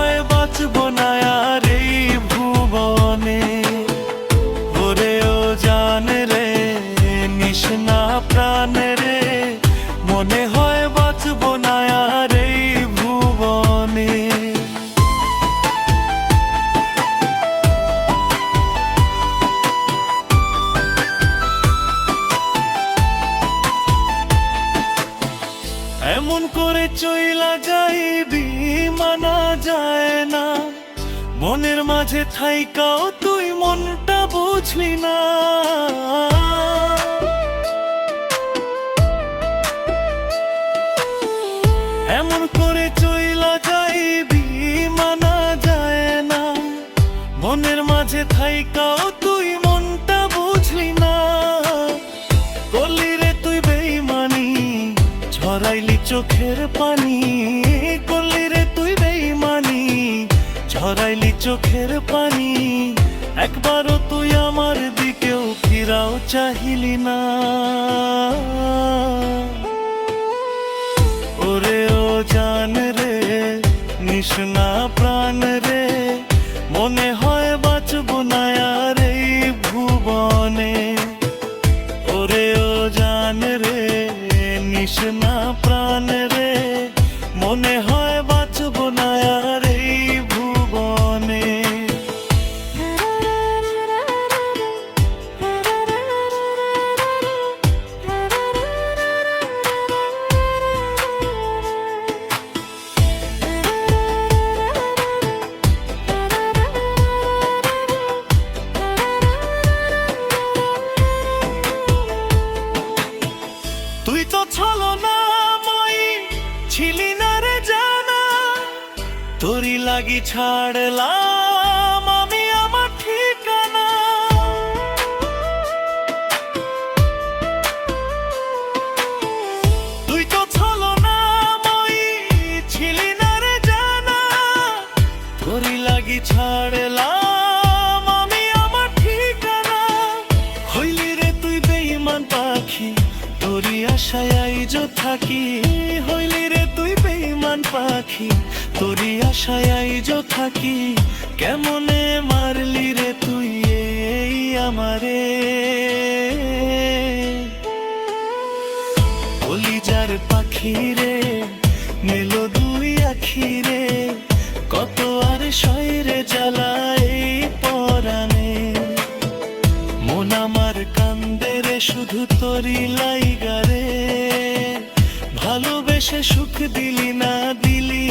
হয় বাঁচবো না আর এই ভুবনে। ওরে ও জান রে নিস না প্রাণ রে, মনে হয় বাঁচবো না আর এই ভুবনে। এমন করে চইলা যাইবি মানা যায় না, মনের মাঝে থাইকাও তুই মনটা বুঝলি না। এমন করে চইলা যাইবি মানা যায় না, মনের মাঝে থাইকাও তুই মনটা বুঝলি না। করলি রে তুই বেইমানি, ঝরাইলি চোখের পানি। করলি রে তুই বেইমানি, ঝরাইলি চোখের পানি। একবারও তুই আমার দিকেও ফিরাও চাহিলি না। ওরে ও জান রে নিস না প্রাণ রে, মনে হয় বাঁচবো না আর এই ভুবনে। ওরে ও জান রে নিস না প্রাণ রে, মনে হয় বাঁচবো না আর এই ভুবনে। তুই তো ছলনাময়ী ছিলি না রে জানা, তোরই লাগি ছাড়লাম আমি আমার ঠিকানা। তুই তো ছলনাময়ী ছিলি না রে জানা, তোরই লাগি ছাড়লাম আমি আমার ঠিকানা। হইলি রে তুই বেঈমান পাখি, তোরই আশায় আইজ থাকি। হইলি রে তুই বেঈমান পাখি, তোরই আশায় আইজ থাকি। কেমনে মারলি রে তুই এই আমারে, কলিজার পাখি রে নিল দুই আখি রে। কত আর শয়রে জ্বালায় পরাণে, মন আমার কান্দে রে শুধু তোরই লাইগা রে। ভালোবেসে সুখ দিলি না, দিলি